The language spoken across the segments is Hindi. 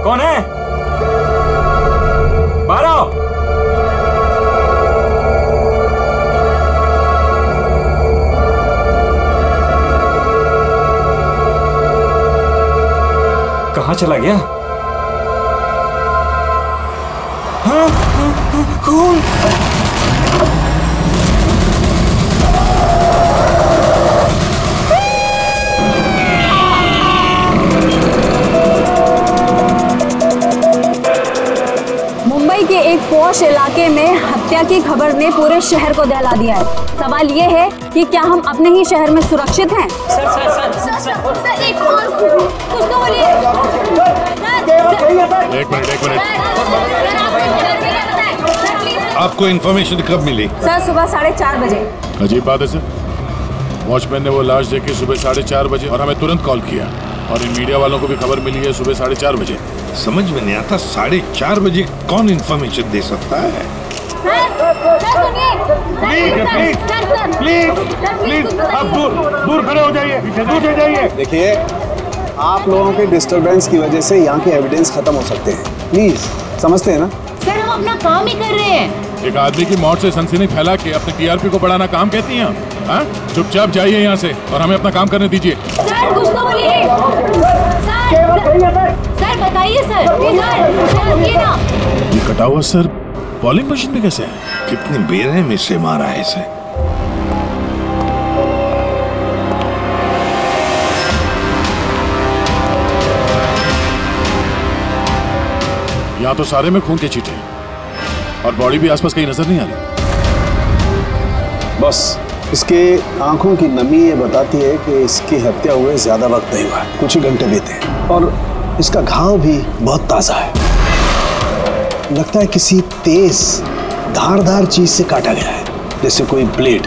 कौन है? बाहर आओ। कहाँ चला गया? हाँ, खून। मुंबई के एक पॉश इलाके में हत्या की खबर ने पूरे शहर को दहला दिया है। सवाल ये है कि क्या हम अपने ही शहर में सुरक्षित हैं? सर एक और कुछ तो बोलिए। एक मिनट। आपको इन्फॉर्मेशन कब मिली? सर सुबह 4:30 बजे। अजीब बात है सर। वॉचमैन ने वो लाश देखी सुबह 4:30 बजे और हमें तुरंत कॉल किया, और इन मीडिया वालों को भी खबर मिली है सुबह 4:30 बजे। समझ में नहीं आता 4:30 बजे कौन इन्फॉर्मेशन दे सकता है? प्लीज आप दूर खड़े हो जाइए, दूर जाइए। देखिए, आप लोगों के डिस्टरबेंस की वजह से यहाँ के एविडेंस खत्म हो सकते हैं। प्लीज, समझते हैं ना? सर हम अपना काम ही कर रहे हैं। एक आदमी की मौत से सनसनी फैला के अपने टीआरपी को बढ़ाना काम कहती हैं? हाँ? चुपचाप जाइए यहाँ से और हमें अपना काम करने दीजिए। सर कुछ तो बोलिए। सर बताइए सर ये ना। ये कटा हुआ सर बॉलिंग मशीन में कैसे है? कितनी बेरहमी से मारा है इसे। यहाँ तो सारे में खून के छींटे हैं और बॉडी भी आसपास कहीं नजर नहीं आ रही। बस इसके आंखों की नमी ये बताती है कि इसकी हत्या हुए ज्यादा वक्त नहीं हुआ, कुछ ही घंटे बीते हैं, और इसका घाव भी बहुत ताजा है। लगता है किसी तेज धारदार चीज से काटा गया है, जैसे कोई ब्लेड।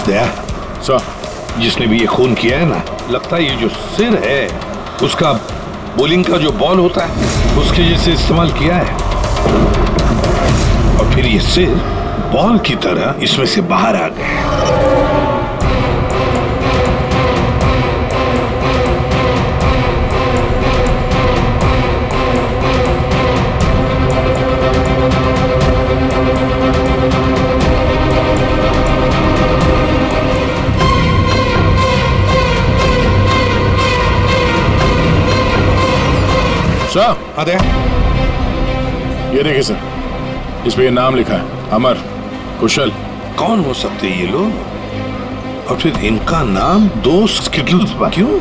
दया सर, जिसने भी ये खून किया है ना, लगता है ये जो सिर है उसका बॉलिंग का जो बॉल होता है उसके जैसे इस्तेमाल किया है, और फिर ये सिर बॉल की तरह इसमें से बाहर आ गया। सर, आते हैं। ये देखिए सर, इस पे ये नाम लिखा है, अमर, कुशल। कौन हो सकते ये लोग? और फिर इनका नाम दोस्त क्यों?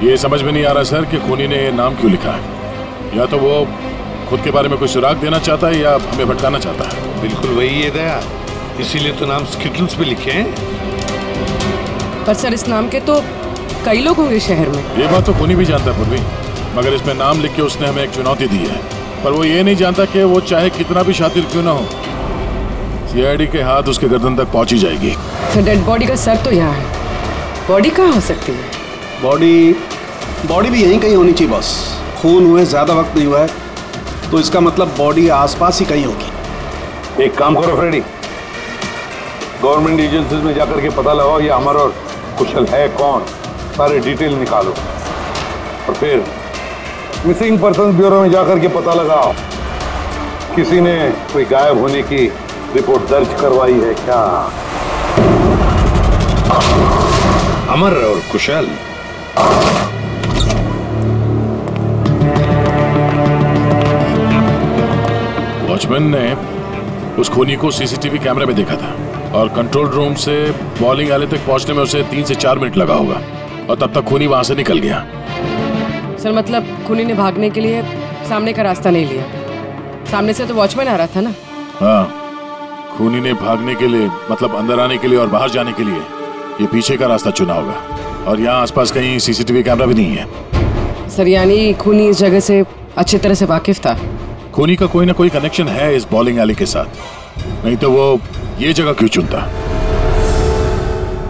ये समझ में नहीं आ रहा सर कि खूनी ने ये नाम क्यों लिखा है। या तो वो खुद के बारे में कोई सुराग देना चाहता है या हमें भटकाना चाहता है। बिल्कुल वही है दया, इसीलिए तो नाम स्किटल्स पे लिखे हैं। पर सर इस नाम के तो कई लोग होंगे शहर में। ये बात तो खूनी भी जानता है पूर्वी, मगर इसमें नाम लिख के उसने हमें एक चुनौती दी है। पर वो ये नहीं जानता कि वो चाहे कितना भी शातिर क्यों ना हो, सीआईडी के हाथ उसके गर्दन तक पहुंच ही जाएगी। तो डेड बॉडी का सर तो यहाँ है, बॉडी कहाँ हो सकती है? बॉडी भी यहीं कहीं होनी चाहिए बॉस। खून हुए ज्यादा वक्त नहीं हुआ है, तो इसका मतलब बॉडी आसपास ही कहीं होगी। एक काम करो फ्रेडी, गवर्नमेंट एजेंसीज में जाकर के पता लगाओ ये अमर और कुशल है कौन, सारे डिटेल निकालो, और फिर मिसिंग पर्सन ब्यूरो में जाकर के पता लगाओ किसी ने कोई गायब होने की रिपोर्ट दर्ज करवाई है क्या। अमर और कुशल। वॉचमैन ने उस खूनी को सीसीटीवी कैमरे में देखा था, और कंट्रोल रूम से बॉलिंग एले तक पहुंचने में उसे 3 से 4 मिनट लगा होगा, और तब तक खूनी वहां से निकल गया। सर मतलब खूनी ने भागने के लिए सामने का रास्ता नहीं लिया, सामने से तो वॉचमैन आ रहा था ना। हाँ, खूनी ने भागने के लिए मतलब अंदर आने के लिए और बाहर जाने के लिए ये पीछे का रास्ता चुना होगा, और यहाँ आसपास कहीं सीसीटीवी कैमरा भी नहीं है। सर यानी खूनी इस जगह से अच्छी तरह से वाकिफ था। खूनी का कोई ना कोई कनेक्शन है इस बॉलिंग एली के साथ, नहीं तो वो ये जगह क्यों चुनता।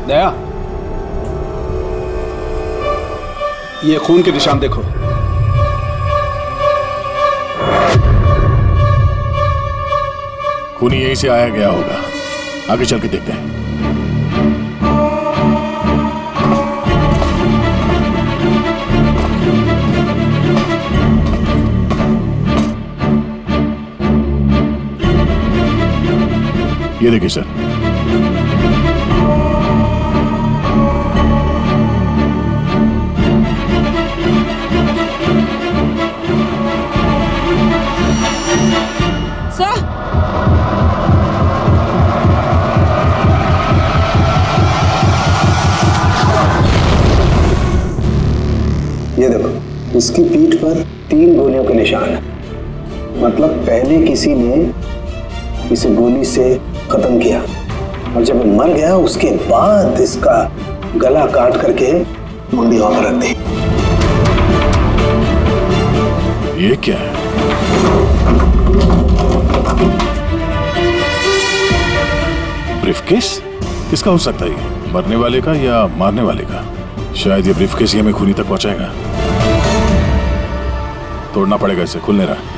दया, ये खून के निशान देखो। खूनी यहीं से आया गया होगा, आगे चल के देखते हैं। ये देखिए सर। सर ये देखो, इसकी पीठ पर 3 गोलियों के निशान है। मतलब पहले किसी ने इसे गोली से खत्म किया और जब मर गया उसके बाद इसका गला काट करके मुंडी वहां पर रख दी। ये क्या है? ब्रीफकेस? किसका हो सकता है ये? मरने वाले का या मारने वाले का? शायद ये ब्रीफकेस ही हमें खूनी तक पहुंचाएगा। तोड़ना पड़ेगा इसे, खुल नहीं रहा।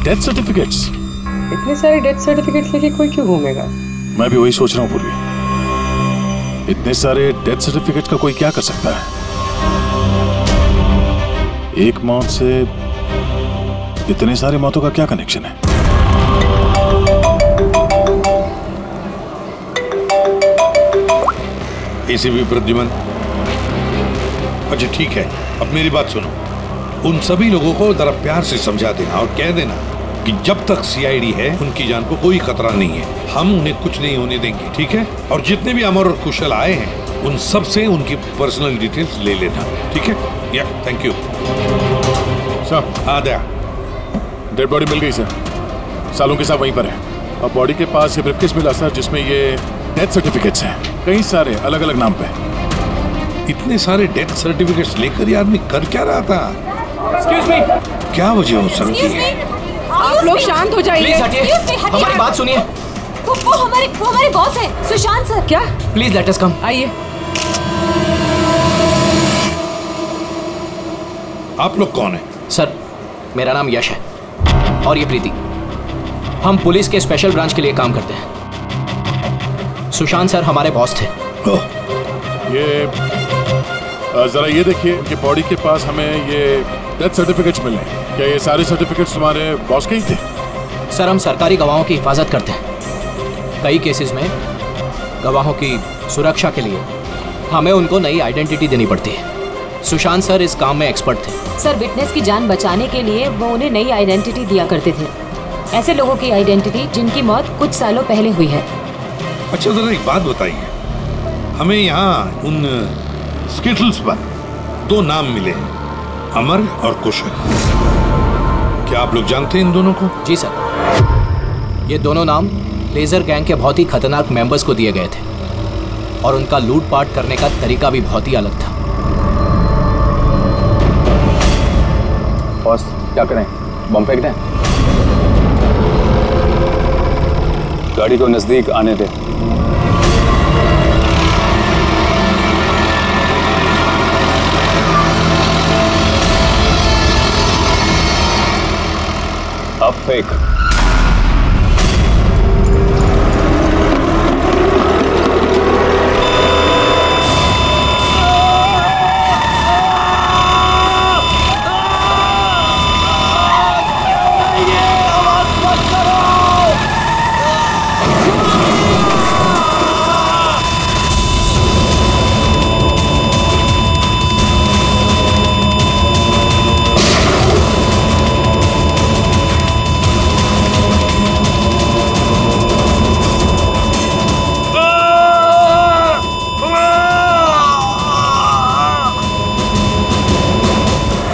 Death certificates? इतने सारे डेथ सर्टिफिकेट्स लेके कोई क्यों घूमेगा? मैं भी वही सोच रहा हूँ पूर्वी। इतने सारे डेथ सर्टिफिकेट का कोई क्या कर सकता है? एक मौत से इतने सारे मौतों का क्या कनेक्शन है? एसीपी प्रद्युमन, अच्छा ठीक है, अब मेरी बात सुनो। उन सभी लोगों को जरा प्यार से समझा देना और कह देना कि जब तक सीआईडी है उनकी जान को कोई खतरा नहीं है, हम उन्हें कुछ नहीं होने देंगे, ठीक है? और जितने भी अमर और कुशल आए हैं उन सब से उनकी पर्सनल डिटेल्स ले लेना, ठीक है? या थैंक यू सर। हाँ दया, डेड बॉडी मिल गई सर, सालों के साथ वहीं पर है। और बॉडी के पास ये ब्रीफकेस मिला सर, जिसमें ये डेथ सर्टिफिकेट्स हैं, कई सारे अलग अलग नाम पे। इतने सारे डेथ सर्टिफिकेट्स लेकर ये आदमी कर क्या रहा था? एक्सक्यूज मी, क्या वजह हो सकती है? आप लोग शांत हो जाइए। प्लीज हटिए, हमारी बात सुनिए। वो हमारे बॉस है, सुशांत सर। क्या? प्लीज लेट अस कम। आइए। आप लोग कौन है? सर, मेरा नाम यश है और ये प्रीति। हम पुलिस के स्पेशल ब्रांच के लिए काम करते हैं। सुशांत सर हमारे बॉस थे। ये जरा ये देखिए, उनकी बॉडी के पास हमें ये डेथ सर्टिफिकेट्स मिले हैं। क्या ये सारे सर्टिफिकेट्स तुम्हारे बॉस के ही थे? सर, हम सरकारी गवाहों की हिफाजत करते हैं। कई केसेस में गवाहों की सुरक्षा के लिए हमें उनको नई आइडेंटिटी देनी पड़ती है। सुशांत सर इस काम में एक्सपर्ट थे। सर, विटनेस की जान बचाने के लिए वो उन्हें नई आइडेंटिटी दिया करते थे। ऐसे लोगों की आइडेंटिटी जिनकी मौत कुछ सालों पहले हुई है। अच्छा जरा एक बात बताइए, हमें यहाँ उन स्किटल्स पर 2 नाम मिले हैं, अमर और कुशल। क्या आप लोग जानते हैं इन दोनों को? जी सर, ये दोनों नाम लेजर गैंग के बहुत ही खतरनाक मेंबर्स को दिए गए थे और उनका लूटपाट करने का तरीका भी बहुत ही अलग था। बॉस, क्या करें? बम फेंक दें? गाड़ी को नजदीक आने दें। अब फेंक।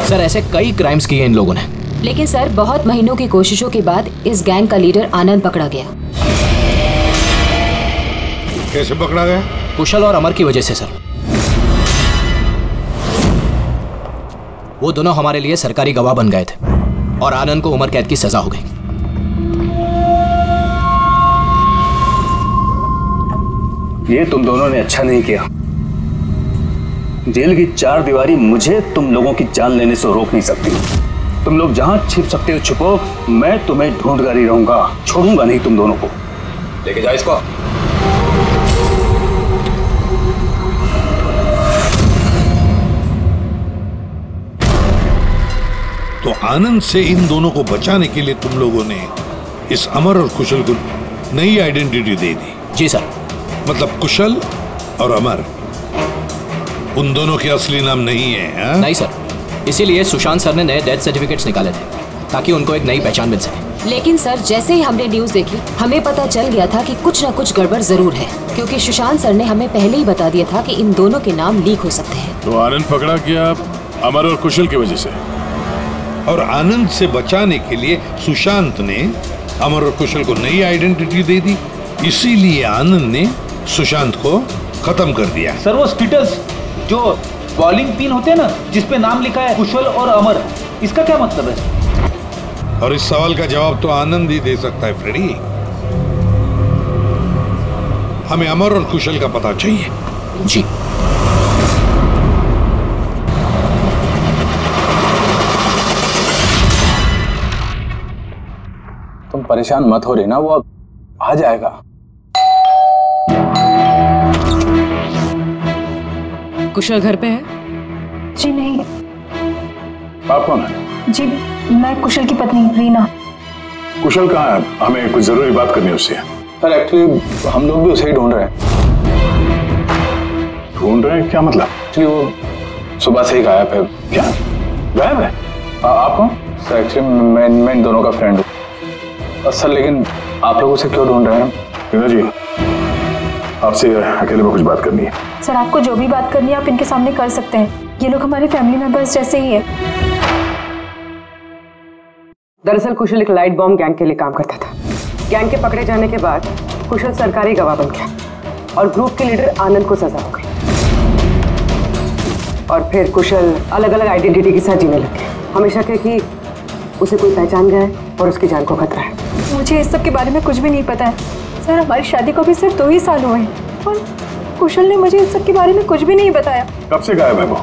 सर, ऐसे कई क्राइम्स किए इन लोगों ने। लेकिन सर, बहुत महीनों की कोशिशों के बाद इस गैंग का लीडर आनंद पकड़ा गया। कैसे पकड़ा गया? कुशल और अमर की वजह से सर। वो दोनों हमारे लिए सरकारी गवाह बन गए थे और आनंद को उम्र कैद की सजा हो गई। ये तुम दोनों ने अच्छा नहीं किया। जेल की 4 दीवारी मुझे तुम लोगों की जान लेने से रोक नहीं सकती। तुम लोग जहां छिप सकते हो छुपो, मैं तुम्हें ढूंढकर ही रहूंगा, छोड़ूंगा नहीं तुम दोनों को। लेके जाओ इसको। तो आनंद से इन दोनों को बचाने के लिए तुम लोगों ने इस अमर और कुशल को नई आइडेंटिटी दे दी। जी सर। मतलब कुशल और अमर उन दोनों के असली नाम नहीं है? हा? नहीं सर, इसीलिए सुशांत सर ने नए डेथ सर्टिफिकेट्स निकाले थे ताकि उनको एक नई पहचान मिल सके। लेकिन सर, जैसे ही हमने न्यूज देखी हमें पता चल गया था कि कुछ न कुछ गड़बड़ जरूर है, क्योंकि सुशांत सर ने हमें पहले ही बता दिया था कि इन दोनों के नाम लीक हो सकते हैं। तो आनंद पकड़ा गया अमर और कुशल की वजह से, और आनंद से बचाने के लिए सुशांत ने अमर और कुशल को नई आइडेंटिटी दे दी। इसीलिए आनंद ने सुशांत को खत्म कर दिया। सर वो स्टेटस जो बॉलिंग पिन होते हैं ना, जिसपे नाम लिखा है कुशल और अमर, इसका क्या मतलब है? और इस सवाल का जवाब तो आनंद ही दे सकता है फ्रेडी। हमें अमर और कुशल का पता चाहिए। जी। तुम परेशान मत हो रही ना, वो आ जाएगा। कुशल घर पे है? जी नहीं। आप कौन है? जी मैं कुशल की पत्नी रीना। कुशल कहाँ है? हमें कुछ जरूरी बात करनी है उससे। सर एक्चुअली हम लोग भी उसे ही ढूंढ रहे हैं। ढूंढ रहे हैं क्या मतलब? एक्चुअली वो सुबह से ही गायब है। क्या गायब है? आप कौन? सर एक्चुअली मैं इन दोनों का फ्रेंड हूँ। सर लेकिन आप लोग उसे क्यों ढूंढ रहे हैं? रीना जी, आपसे अकेले में कुछ बात करनी है। सर आपको जो भी बात करनी है आप इनके सामने कर सकते हैं, ये लोग हमारे फैमिली मेंबर्स जैसे ही है। दरअसल कुशल एक लाइट बॉम्ब गैंग के लिए काम करता था। गैंग के पकड़े जाने के बाद कुशल सरकारी गवाह बन गया और ग्रुप के लीडर आनंद को सजा हो गई। और फिर कुशल अलग अलग आइडेंटिटी के साथ जीने लग गया। हमेशा कहे कि उसे कोई पहचान गया है और उसकी जान को खतरा है। मुझे इस सब के बारे में कुछ भी नहीं पता है सर। हमारी शादी को भी सिर्फ 2 ही साल हुए हैं और कुशल ने मुझे इस सब के बारे में कुछ भी नहीं बताया। कब से गायब है वो?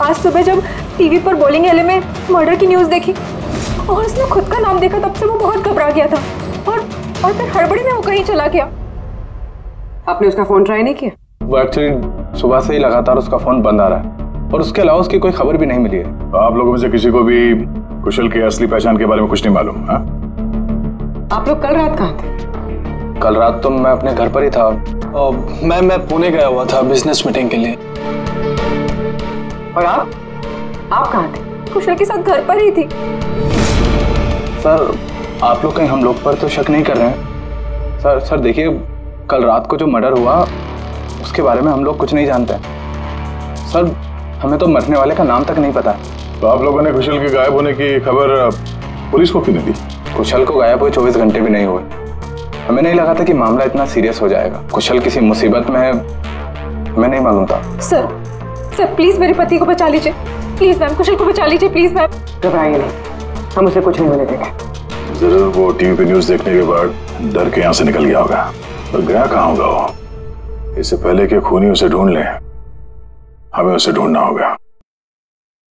आज सुबह जब टीवी पर बॉलिंग एले में मर्डर की न्यूज़ देखी और उसने खुद का नाम देखा, तब से वो बहुत घबरा गया था और फिर हड़बड़ी में वो कहीं चला गया। आपने उसका फोन ट्राई नहीं किया? वो एक्चुअली सुबह से ही लगातार उसका फोन बंद आ रहा है और उसके अलावा उसकी कोई खबर भी नहीं मिली है। आप लोगों में से किसी को भी कुशल की असली पहचान के बारे में कुछ नहीं मालूम? हाँ? आप लोग कल रात कहाँ थे? कल रात तो मैं अपने घर पर ही था। और मैं पुणे गया हुआ था बिजनेस मीटिंग के लिए। और आप कहाँ थे? कुशल के साथ घर पर ही थी। सर आप लोग कहीं हम लोग पर तो शक नहीं कर रहे हैं? सर देखिए, कल रात को जो मर्डर हुआ उसके बारे में हम लोग कुछ नहीं जानते। सर हमें तो मरने वाले का नाम तक नहीं पता। तो आप लोगों ने कुशल के गायब होने की खबर पुलिस को क्यों नहीं दी? कुशल को गायब हुए 24 घंटे भी नहीं हुए। हमें नहीं लगा था कि मामला इतना सीरियस हो जाएगा। कुशल किसी मुसीबत में है, हमें नहीं मालूम था। सर प्लीज मेरे पति को बचा लीजिए। प्लीज मैम, कुशल को बचा लीजिए प्लीज मैम। घबराइए नहीं, हम उसे कुछ नहीं होने देंगे। जरूर वो टीवी पे न्यूज देखने के बाद डर के यहाँ से निकल गया होगा। पर गया कहाँ होगा वो? इससे पहले कि खूनी उसे ढूंढ ले, हमें उसे ढूंढना होगा।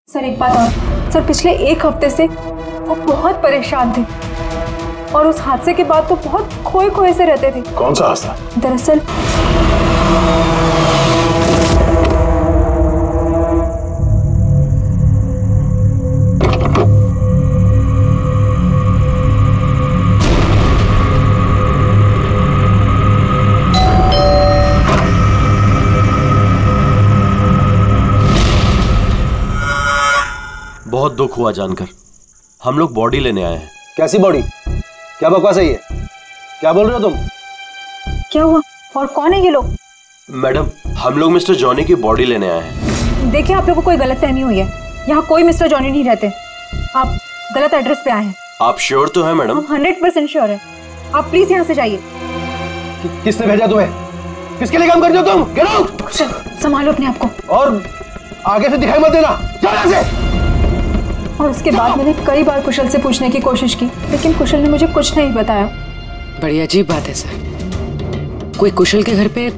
सर एक बात और, सर पिछले 1 हफ्ते से वो बहुत परेशान थे और उस हादसे के बाद तो बहुत खोए से रहते थे। कौन सा हादसा? दरअसल बहुत दुख हुआ जानकर। हम लोग बॉडी लेने आए हैं। कैसी बॉडी? क्या बकवास है ये? क्या बोल रहे हो तुम? क्या हुआ और कौन है ये लोग? मैडम, हम लोग मिस्टर जॉनी की बॉडी लेने आए हैं। देखिए आप लोगों को कोई गलतफहमी हुई है। यहाँ कोई मिस्टर जॉनी नहीं रहते। आप गलत एड्रेस पे आए हैं। आप श्योर तो हैं मैडम? हम 100% श्योर है। आप प्लीज यहाँ से जाइए। किसने भेजा तुम्हें? किसके लिए काम करते हो तुम? Get out! संभालो अपने आप को और आगे से दिखाई मत देना। जाओ यहाँ से। और उसके बाद मैंने कई बार कुशल से पूछने की कोशिश की, लेकिन कुशल ने मुझे कुछ नहीं बताया। बड़ी अजीब बात है सर। कोई कुशल के घर पे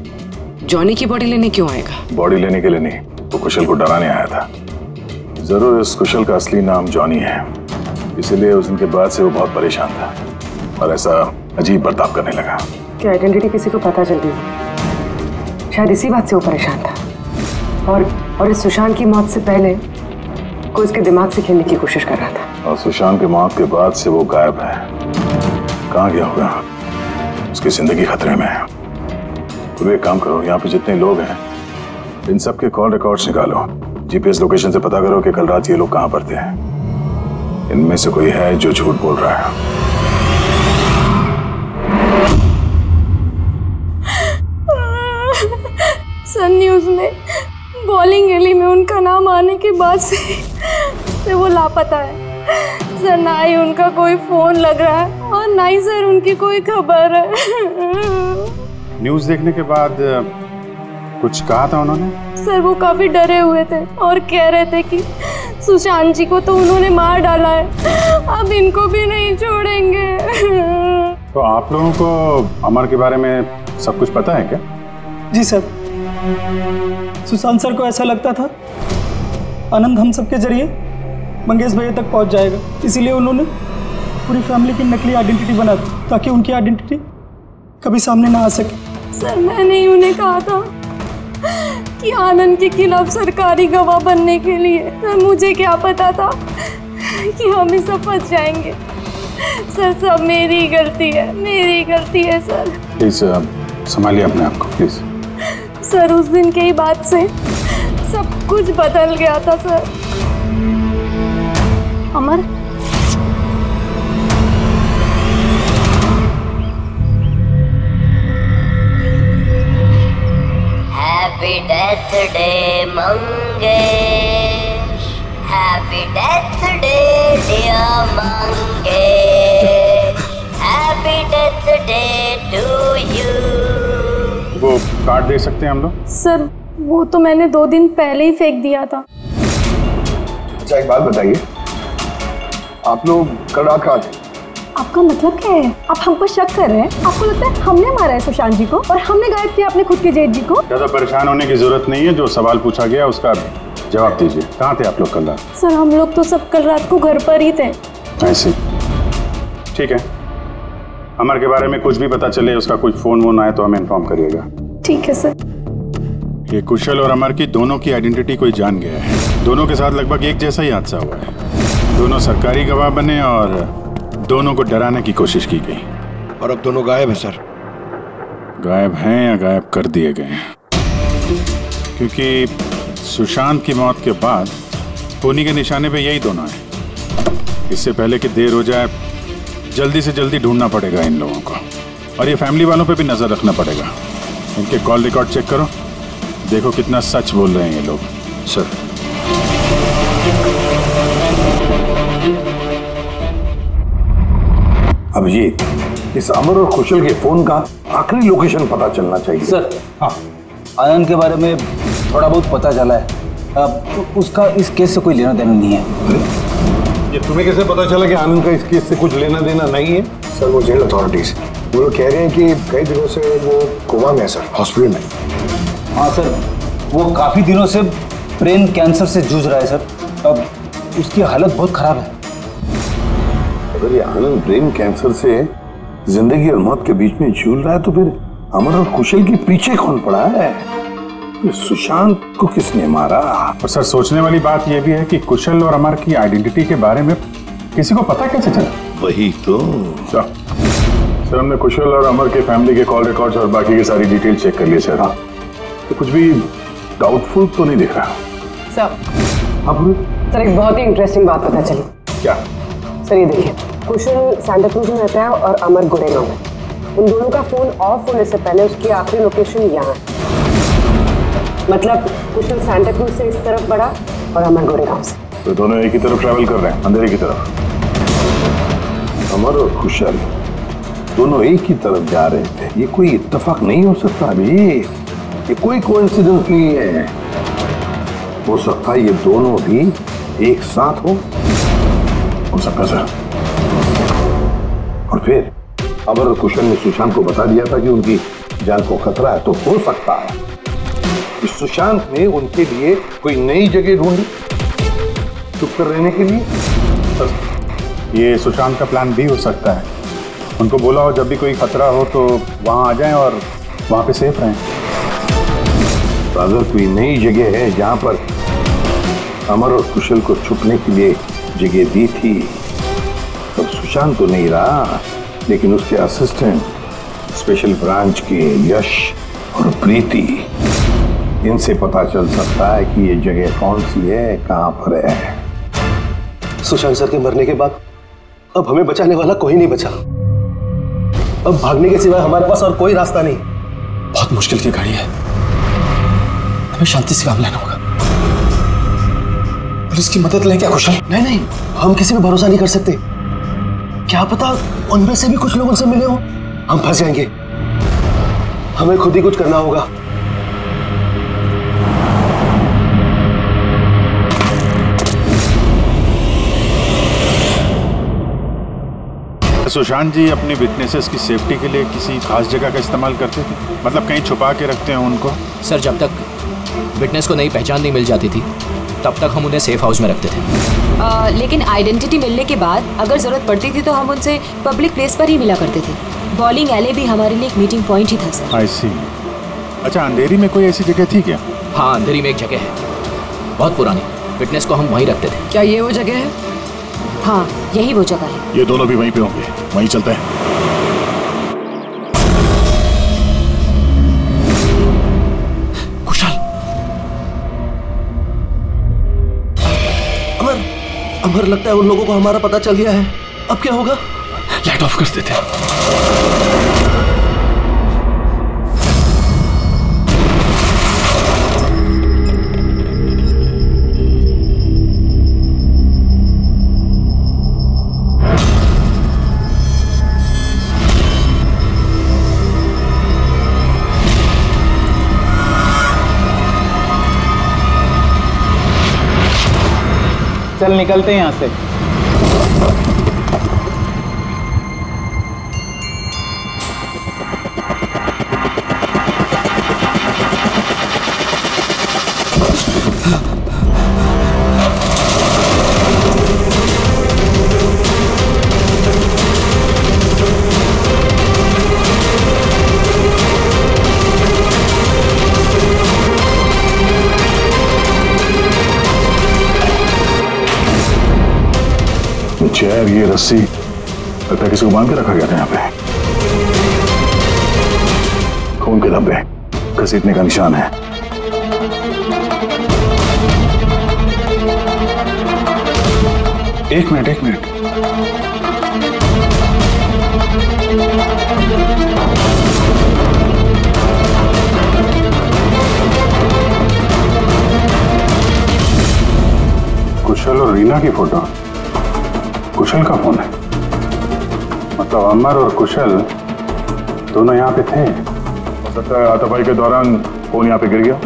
जॉनी की बॉडी लेने क्यों आएगा? बॉडी लेने के लिए नहीं, वो कुशल को डराने आया था। जरूर इस कुशल का असली नाम जॉनी है, इसीलिए उस दिन के बाद से वो बहुत परेशान था और ऐसा अजीब बर्ताव करने लगा। कि आइडेंटिटी किसी को पता चल गई, शायद इसी बात से वो परेशान था। और इस सुशांत की मौत से पहले को इसके दिमाग से खेलने की कोशिश कर रहा था। और सुशांत के मौत के बाद से वो गायब है। कहाँ गया होगा? उसकी जिंदगी खतरे में है। तो एक काम करो, यहाँ पे जितने लोग हैं इन सब के कॉल रिकॉर्ड्स निकालो, जीपीएस लोकेशन से पता करो कि कल रात ये लोग कहाँ पर थे। इनमें से कोई है जो झूठ बोल रहा है। सर, न्यूज़ में बॉलिंग एली में उनका नाम आने के बाद से वो लापता है सर। ना ही उनका कोई फोन लग रहा है और ना ही सर उनकी कोई खबर है। न्यूज़ देखने के बाद कुछ कहा था उन्होंने? सर वो काफी डरे हुए थे और कह रहे थे कि सुशांत जी को तो उन्होंने मार डाला है, अब इनको भी नहीं छोड़ेंगे। तो आप लोगों को अमर के बारे में सब कुछ पता है क्या? जी सर, सुशांत सर को ऐसा लगता था आनंद हम सबके जरिए मंगेश भैया तक पहुंच जाएगा, इसीलिए उन्होंने पूरी फैमिली की नकली आइडेंटिटी बना दी ताकि उनकी आइडेंटिटी कभी सामने ना आ सके। सर मैंने ही उन्हें कहा था कि आनंद के खिलाफ सरकारी गवाह बनने के लिए। सर मुझे क्या पता था कि हम इस सब फंस जाएंगे। सर सब मेरी गलती है, मेरी गलती है सर। प्लीज संभालिए अपने आप को प्लीज। सर उस दिन के ही बाद से सब कुछ बदल गया था sir. Amar, happy death day Mangesh, happy death day dear Mangesh, happy death day to you. वो कार्ड दे सकते हैं हम लोग? सर वो तो मैंने 2 दिन पहले ही फेंक दिया था। अच्छा एक बात बताइए, आप लोग कल रात कहाँ थे? आपका मतलब क्या है? आप हम पर शक कर रहे हैं? आपको लगता है हमने मारा है सुशांत जी को और हमने गायब किया अपने खुद के जेठ जी को? ज्यादा परेशान होने की जरूरत नहीं है, जो सवाल पूछा गया उसका जवाब दीजिए। कहाँ थे आप लोग कल रात? सर हम लोग तो सब कल रात को घर पर ही थे। ऐसे? ठीक है, अमर के बारे में कुछ भी पता चले, उसका कुछ फोन वोन आए तो हमें इन्फॉर्म करिएगा। ठीक है सर। ये कुशल और अमर की दोनों की आइडेंटिटी कोई जान गया है। दोनों के साथ लगभग एक जैसा ही हादसा हुआ है। दोनों सरकारी गवाह बने और दोनों को डराने की कोशिश की गई। और अब दोनों गायब है सर। गायब हैं या गायब कर दिए गए हैं? क्योंकि सुशांत की मौत के बाद खूनी के निशाने पे यही दोनों हैं। इससे पहले कि देर हो जाए, जल्दी से जल्दी ढूंढना पड़ेगा इन लोगों को। और ये फैमिली वालों पे भी नजर रखना पड़ेगा। इनके कॉल रिकॉर्ड चेक करो, देखो कितना सच बोल रहे हैं ये लोग। सर अभिजीत, इस अमर और कुशल के फोन का आखिरी लोकेशन पता चलना चाहिए। सर हाँ, आनंद के बारे में थोड़ा बहुत पता चला है। अब उसका इस केस से कोई लेना देना नहीं है। ये तुम्हें कैसे पता चला कि आनंद का इस केस से कुछ लेना देना नहीं है? सर वो जेल अथॉरिटीज वो लोग कह रहे हैं कि कई दिनों से वो कोमा में है सर, हॉस्पिटल में। हाँ सर, वो काफी दिनों से ब्रेन कैंसर से जूझ रहा है सर। अब उसकी हालत बहुत खराब है। अगर ये आनंद ब्रेन कैंसर से जिंदगी और मौत के बीच में झूल रहा है तो फिर अमर और कुशल के पीछे कौन पड़ा है? सुशांत को किसने मारा? और सर सोचने वाली बात यह भी है कि कुशल और अमर की आइडेंटिटी के बारे में किसी को पता कैसे चला? वही तो। सर हमने कुशल और अमर के फैमिली के कॉल रिकॉर्ड्स और बाकी की सारी डिटेल चेक कर लिए सर। हाँ, तो कुछ भी डाउटफुल तो नहीं दिख रहा। सर अब सर एक बहुत ही इंटरेस्टिंग बात पता चली। क्या? सर ये देखिए, कुशल सांता क्रूज में रहता है और अमर गुड़ेगांव में। उन दोनों का फोन ऑफ होने से पहले उसकी आखिरी लोकेशन यहाँ है। मतलब कुशल सांता क्रूज से इस तरफ बढ़ा और अमर गुड़ेगांव से। तो दोनों एक ही तरफ ट्रैवल कर रहे हैं, अंधेरे की तरफ। अमर और कुशल दोनों एक ही तरफ जा रहे थे। ये कोई इत्तेफाक नहीं हो सकता अभी, ये कोई कोइंसिडेंस नहीं है। हो सकता है ये दोनों भी एक साथ हो सकता सर। और फिर अमर और कुशल ने सुशांत को बता दिया था कि उनकी जान को खतरा है, तो हो सकता है कि सुशांत ने उनके लिए कोई नई जगह ढूंढी चुप कर रहने के लिए। ये सुशांत का प्लान भी हो सकता है। उनको बोला हो जब भी कोई खतरा हो तो वहां आ जाएं और वहां पे सेफ रहें। तो अगर कोई नई जगह है जहां पर अमर और कुशल को छुपने के लिए जगह दी थी, तब सुशांत तो नहीं रहा, लेकिन उसके असिस्टेंट स्पेशल ब्रांच के यश और प्रीति, इनसे पता चल सकता है कि ये जगह कौन सी है, कहां पर है। सुशांत सर के मरने के बाद अब हमें बचाने वाला कोई नहीं बचा। अब भागने के सिवाय हमारे पास और कोई रास्ता नहीं। बहुत मुश्किल की घड़ी है, हमें शांति से काम लेना होगा। पुलिस की मदद लें क्या कुशल? नहीं नहीं, हम किसी पे भरोसा नहीं कर सकते। क्या पता उनमें से भी कुछ लोग उनसे मिले हो, हम फंस जाएंगे। हमें खुद ही कुछ करना होगा। सुशांत जी अपनी विटनेसेस की सेफ्टी के लिए किसी खास जगह का इस्तेमाल करते थे? मतलब कहीं छुपा के रखते हैं उनको? सर, जब तक विटनेस को नई पहचान नहीं मिल जाती थी तब तक हम उन्हें सेफ हाउस में रखते थे। लेकिन आइडेंटिटी मिलने के बाद अगर जरूरत पड़ती थी तो हम उनसे पब्लिक प्लेस पर ही मिला करते थे। बॉलिंग एले भी हमारे लिए एक मीटिंग पॉइंट ही था सर। आई सी। अच्छा, अंधेरी में कोई ऐसी जगह थी क्या? हाँ, अंधेरी में एक जगह है, बहुत पुरानी। विटनेस को हम वहीं रखते थे। क्या ये वो जगह है? हाँ, यही वो जगह है। ये दोनों भी वहीं पे होंगे, वहीं चलते हैं। कुशल, अमर लगता है उन लोगों को हमारा पता चल गया है। अब क्या होगा? लाइट ऑफ कर देते हैं। चल निकलते हैं यहाँ से। चेयर, ये रस्सी, लगता है किसी को बांध के रखा गया था यहाँ पे। खून के धब्बे, घसीटने का निशान है। एक मिनट। कुशल और रीना की फोटो। कुशल का फोन है, मतलब अमर और कुशल दोनों यहाँ पे थे। हो सकता है हाथापाई के दौरान फोन यहाँ पे गिर गया,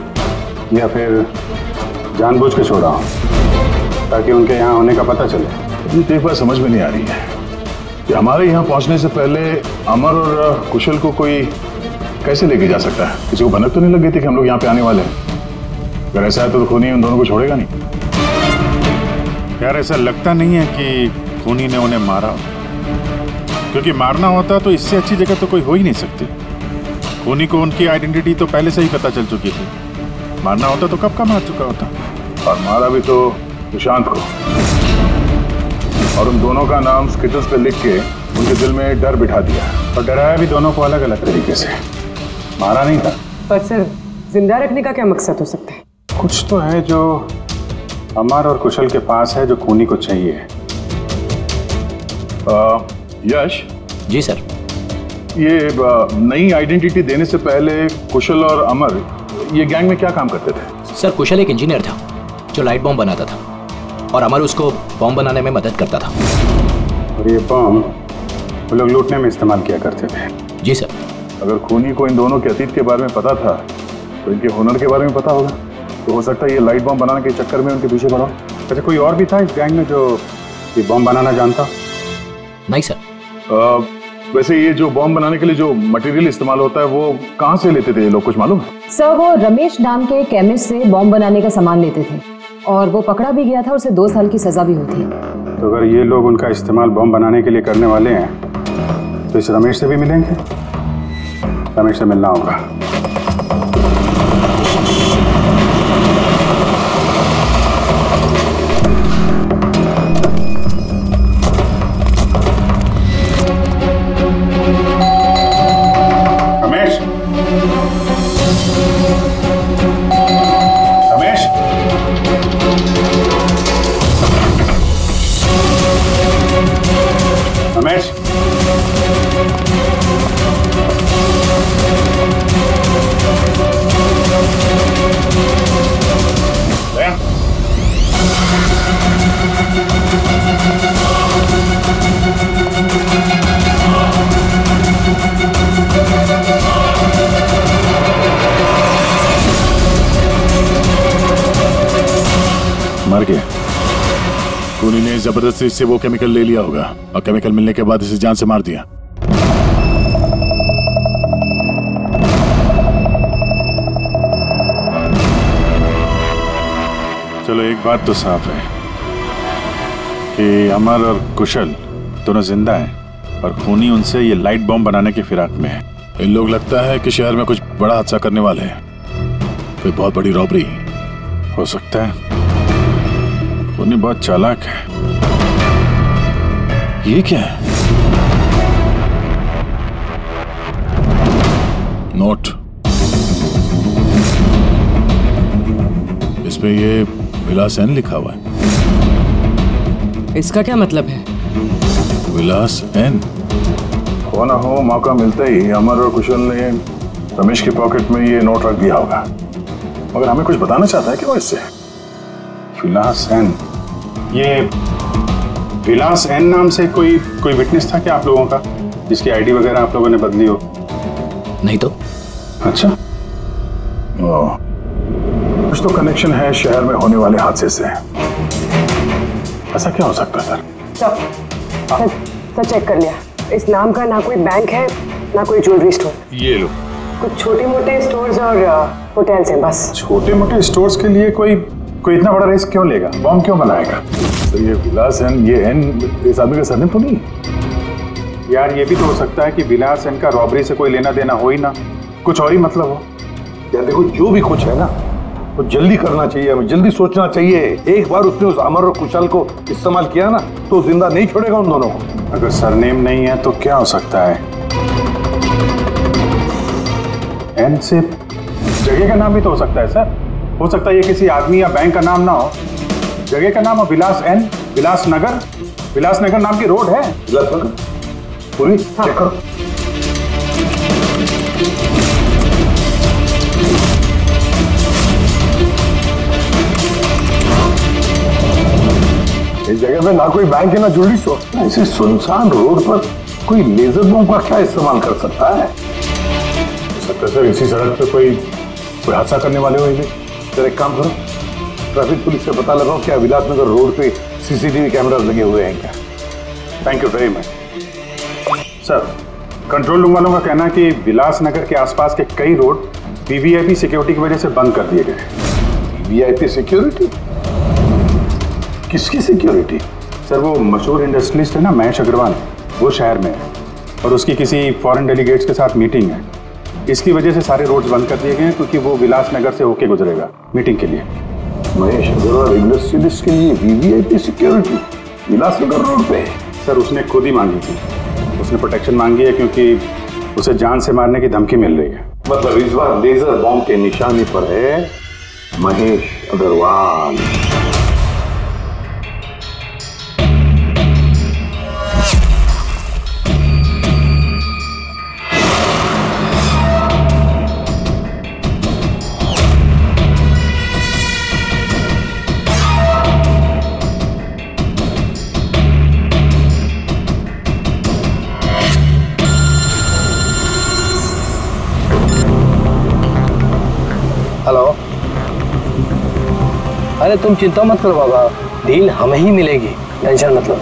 या फिर जानबूझ के छोड़ा ताकि उनके यहाँ होने का पता चले। मुझे एक बात समझ में नहीं आ रही है कि हमारे यहाँ पहुँचने से पहले अमर और कुशल को कोई कैसे लेके जा सकता है? किसी को भनक तो नहीं लग गई थी कि हम लोग यहाँ पे आने वाले हैं? अगर ऐसा है तो खूनी उन दोनों को छोड़ेगा नहीं। यार, ऐसा लगता नहीं है कि खूनी ने उन्हें मारा, क्योंकि मारना होता तो इससे अच्छी जगह तो कोई हो ही नहीं सकती। खूनी को उनकी आइडेंटिटी तो पहले से ही पता चल चुकी थी। मारना होता तो कब का मार चुका होता, और मारा भी तो सुशांत को। और उन दोनों का नाम स्किटल्स पे लिख के उनके दिल में डर बिठा दिया, और डराया भी दोनों को अलग अलग तरीके से। मारा नहीं था। पर सर, जिंदा रखने का क्या मकसद हो सकता है? कुछ तो है जो अमर और कुशल के पास है जो खूनी को चाहिए। यश जी सर, ये नई आइडेंटिटी देने से पहले कुशल और अमर ये गैंग में क्या काम करते थे? सर, कुशल एक इंजीनियर था जो लाइट बॉम्ब बनाता था, और अमर उसको बॉम्ब बनाने में मदद करता था। और ये बॉम्ब वो लोग लूटने में इस्तेमाल किया करते थे? जी सर। अगर खूनी को इन दोनों के अतीत के बारे में पता था तो इनके हुनर के बारे में पता होगा, तो हो सकता है ये लाइट बॉम्ब बनाने के चक्कर में उनके पीछे पड़ा। अच्छा, कोई और भी था इस गैंग में जो ये बॉम्ब बनाना जानता? नहीं सर। वैसे ये जो बॉम्ब बनाने के लिए जो मटेरियल इस्तेमाल होता है वो कहाँ से लेते थे ये लोग, कुछ मालूम है? सर, वो रमेश नाम के केमिस्ट से बॉम्ब बनाने का सामान लेते थे, और वो पकड़ा भी गया था और उसे 2 साल की सजा भी हुई थी। तो अगर ये लोग उनका इस्तेमाल बॉम्ब बनाने के लिए करने वाले हैं तो इस रमेश से भी मिलेंगे? रमेश से मिलना होगा। रमेश, मर गया। खूनी ने जबरदस्ती से वो केमिकल ले लिया होगा और केमिकल मिलने के बाद इसे जान से मार दिया। चलो एक बात तो साफ है कि अमर और कुशल दोनों जिंदा हैं और खूनी उनसे ये लाइट बॉम्ब बनाने की फिराक में है। इन लोग लगता है कि शहर में कुछ बड़ा हादसा करने वाले हैं, कोई बहुत बड़ी रॉबरी हो सकता है। खूनी बहुत चालाक है। ये क्या है? नोट, इस पे ये विलास एन लिखा हुआ है। इसका क्या मतलब है? विलास एन हो ना हो, मौका मिलते ही अमर और कुशल ने रमेश की पॉकेट में ये नोट रख दिया होगा, मगर हमें कुछ बताना चाहता है कि वो इससे विलास एन। ये विलास एन नाम से कोई विटनेस था क्या आप लोगों का, जिसकी आईडी वगैरह आप लोगों ने बदली हो? नहीं तो। अच्छा, कुछ तो कनेक्शन है शहर में होने वाले हादसे से। ऐसा क्या हो सकता है सर चेक कर लिया। इस नाम का ना कोई बैंक है ना कोई ज्वेलरी स्टोर। ये लो, कुछ छोटे मोटे स्टोर्स और होटल्स हैं बस। छोटे मोटे स्टोर्स के लिए कोई इतना बड़ा रिस्क क्यों लेगा? बॉम्ब क्यों बनाएगा? तो ये विलास एन, ये एन इस आदमी का सरनेम तो नहीं? यार ये भी तो हो सकता है कि विलास एन का रॉबरी से कोई लेना देना हो ही ना, कुछ और ही मतलब हो। यार देखो, जो भी कुछ है ना वो जल्दी करना चाहिए, हमें जल्दी सोचना चाहिए। एक बार उसने उस अमर और कुशल को इस्तेमाल किया ना तो जिंदा नहीं छोड़ेगा उन दोनों को। अगर सरनेम नहीं है तो क्या हो सकता है? एन से जगह का नाम भी तो हो सकता है सर। हो सकता है ये किसी आदमी या बैंक का नाम ना हो, जगह का नाम हो विलास एन, विलासनगर। विलासनगर नाम की रोड है। विलासनगर पूरी चेक करो। इस जगह पे ना कोई बैंक है ना ज्वेलरी स्टोर। ऐसे सुनसान रोड पर कोई लेजर बम का क्या इस्तेमाल कर सकता है? हो सकता है सर इसी सड़क पे कोई हादसा करने वाले हो। सर एक काम करो, ट्रैफिक पुलिस से पता लगाओ क्या विलासनगर रोड पे सीसीटीवी कैमरास लगे हुए हैं क्या? Thank you very much sir. Control room वालों का कहना है कि विलासनगर के आसपास के कई रोड वीवीआईपी सिक्योरिटी की वजह से बंद कर दिए गए। VVIP security? किसकी सिक्योरिटी? सर वो मशहूर इंडस्ट्रियलिस्ट है ना महेश अग्रवाल, वो शहर में है और उसकी किसी फॉरेन डेलीगेट्स के साथ मीटिंग है। इसकी वजह से सारे रोड्स बंद कर दिए गए हैं क्योंकि वो विलासनगर से होके गुजरेगा मीटिंग के लिए। महेश अग्रवाल इंडस्ट्रियलिस्ट के लिए वीवीआईपी सिक्योरिटी विलासनगर रोड पे? सर उसने खुद ही मांगी थी, उसने प्रोटेक्शन मांगी है क्योंकि उसे जान से मारने की धमकी मिल रही है। मतलब इस बार लेजर बॉम्ब के निशाने पर है महेश अग्रवाल। हेलो। अरे तुम चिंता मत करो बाबा, डील हमें ही मिलेगी, टेंशन मत लो।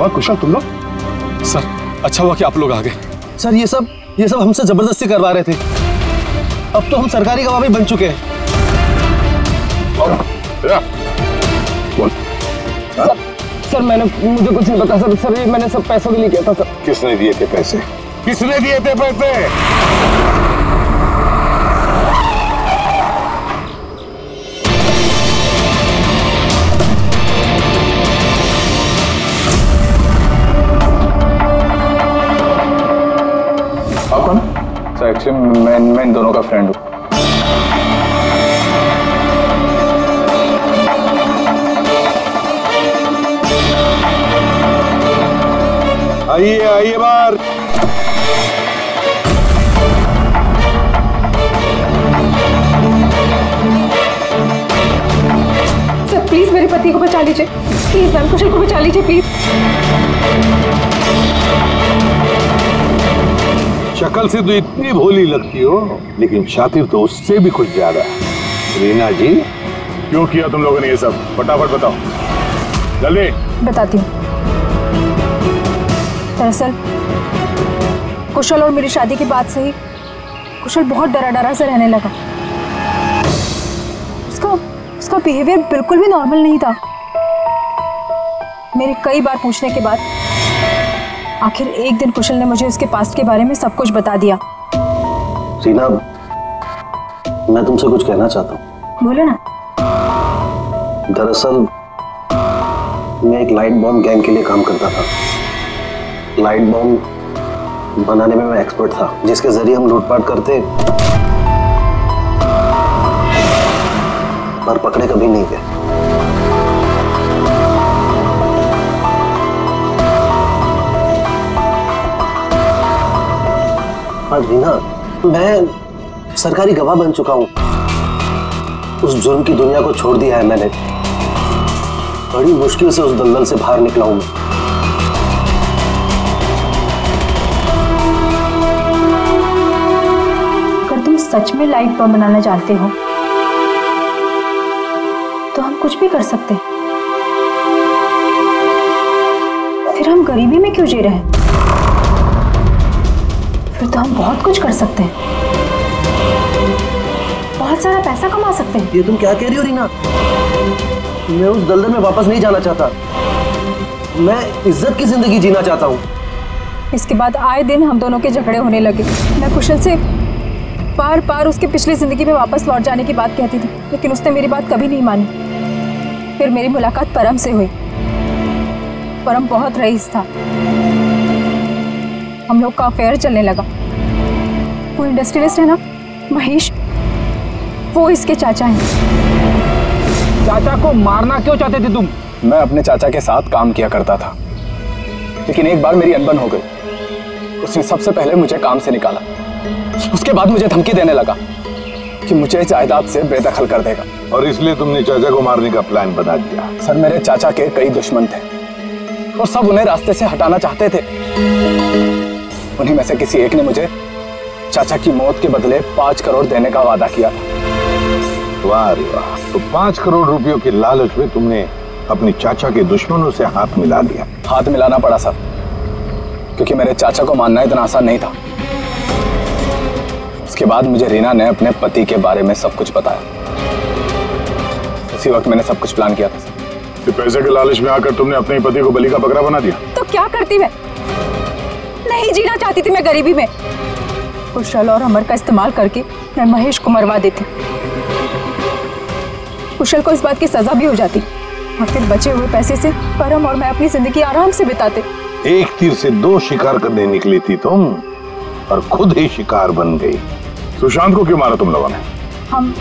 कुशल, तुम लोग? सर अच्छा हुआ कि आप लोग आ गए। सर ये सब हमसे जबरदस्ती करवा रहे थे। अब तो हम सरकारी गवाह भी बन चुके हैं। सर मुझे कुछ नहीं पता सर ये मैंने सब पैसों के लिए किया था सर। किसने दिए थे पैसे? किसने दिए थे पैसे? सर एक्चुअली मैं इन दोनों का फ्रेंड हूँ। आइए बाहर। सर प्लीज मेरे पति को बचा लीजिए, प्लीज मैम, कुशल को बचा लीजिए प्लीज। शक्ल से तो इतनी भोली लगती हो, लेकिन शातिर तो उससे भी कुछ ज्यादा। रीना जी, क्यों किया तुम लोगों ने ये सब? फटाफट बताओ, जल्दी। बताती हूँ। दरअसल कुशल और मेरी शादी की बात से ही कुशल बहुत डरा से रहने लगा। उसका बिहेवियर बिल्कुल भी नॉर्मल नहीं था। मेरे कई बार पूछने के बाद आखिर एक दिन कुशल ने मुझे उसके पास्ट के बारे में सब कुछ बता दिया। रीना, मैं तुमसे कुछ कहना चाहता हूँ। बोलो ना। दरअसल मैं एक लाइट बॉम्ब गैंग के लिए काम करता था। लाइट बॉम्ब बनाने में मैं एक्सपर्ट था, जिसके जरिए हम लूटपाट करते पर पकड़े कभी नहीं गए। पर रीना, मैं सरकारी गवाह बन चुका हूं। उस जुर्म की दुनिया को छोड़ दिया है मैंने। बड़ी मुश्किल से उस दलदल से बाहर निकला हूं मैं। अगर तुम सच में लाइट बम बनाना जानते हो तो हम कुछ भी कर सकते हैं। फिर हम गरीबी में क्यों जी रहे हैं? फिर तो हम बहुत कुछ कर सकते हैं, बहुत सारा पैसा कमा सकते हैं। ये तुम क्या कह रही हो रीना? मैं उस दलदल में वापस नहीं जाना चाहता। मैं इज्जत की जिंदगी जीना चाहता हूँ। इसके बाद आए दिन हम दोनों के झगड़े होने लगे। मैं कुशल से बार बार उसकी पिछली जिंदगी में वापस लौट जाने की बात कहती थी, लेकिन उसने मेरी बात कभी नहीं मानी। फिर मेरी मुलाकात परम से हुई। परम बहुत रईस था। हम लोग का अफेयर चलने लगा। वो इंडस्ट्रियलिस्ट है ना, महेश, वो इसके चाचा हैं। चाचा को मारना क्यों चाहते थे तुम? मैं अपने चाचा के साथ काम किया करता था, लेकिन एक बार मेरी अनबन हो गई। उसने सबसे पहले मुझे काम से निकाला। उसके बाद मुझे धमकी देने लगा कि मुझे जायदाद से बेदखल कर देगा। और इसलिए तुमने चाचा को मारने का प्लान बना दिया? सर मेरे चाचा के कई दुश्मन थे। और सब उन्हें रास्ते से हटाना चाहते थे। उन्हीं में से किसी एक ने मुझे चाचा की मौत के बदले 5 करोड़ देने का वादा किया था। वाह रे वाह, तो 5 करोड़ रुपयों के लालच में तुमने अपने चाचा के दुश्मनों से हाथ मिला दिया। हाथ मिलाना पड़ा सर, क्योंकि मेरे चाचा को मानना इतना आसान नहीं था। उसके बाद मुझे रीना ने अपने पति के बारे में सब कुछ बताया। उसी वक्त मैंने सब कुछ प्लान किया था सर। तो पैसे के लालच में आकर तुमने अपने पति को बलि का बकरा बना दिया। तो क्या करती मैं? नहीं जीना चाहती थी मैं गरीबी में। कुशल और अमर का इस्तेमाल करके मैं महेश को मरवा देती। कुशल को इस बात की सजा भी हो जाती और फिर बचे हुए पैसे से परम और मैं अपनी जिंदगी आराम से बिताते। एक तीर से 2 शिकार करने निकली थी तुम और खुद ही शिकार बन गई। सुशांत को क्यों मारा तुम लोगों ने? हम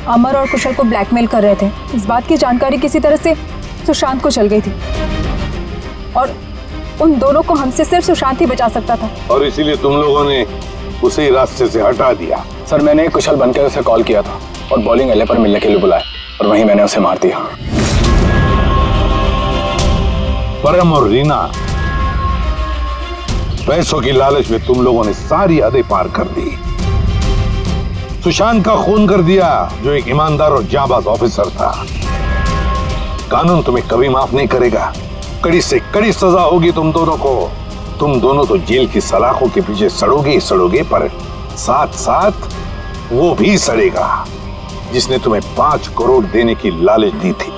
अमर और कुशल को ब्लैकमेल कर रहे थे। इस बात की जानकारी किसी तरह से सुशांत को चल गई थी और उन दोनों को हमसे सिर्फ सुशांत ही बचा सकता था। और इसीलिए तुम लोगों ने उसे रास्ते से हटा दिया। सर मैंने कुशल बनकर उसे कॉल किया था और बॉलिंग एले पर मिलने के लिए बुलाया और वहीं मैंने उसे मार दिया। परम और रीना, पैसों की लालच में तुम लोगों ने सारी हदें पार कर दी। सुशांत का खून कर दिया, जो एक ईमानदार और जाबाज ऑफिसर था। कानून तुम्हें कभी माफ नहीं करेगा। कड़ी से कड़ी सजा होगी तुम दोनों को। तुम दोनों तो जेल की सलाखों के पीछे सड़ोगे ही सड़ोगे, पर साथ साथ वो भी सड़ेगा जिसने तुम्हें 5 करोड़ देने की लालच दी थी।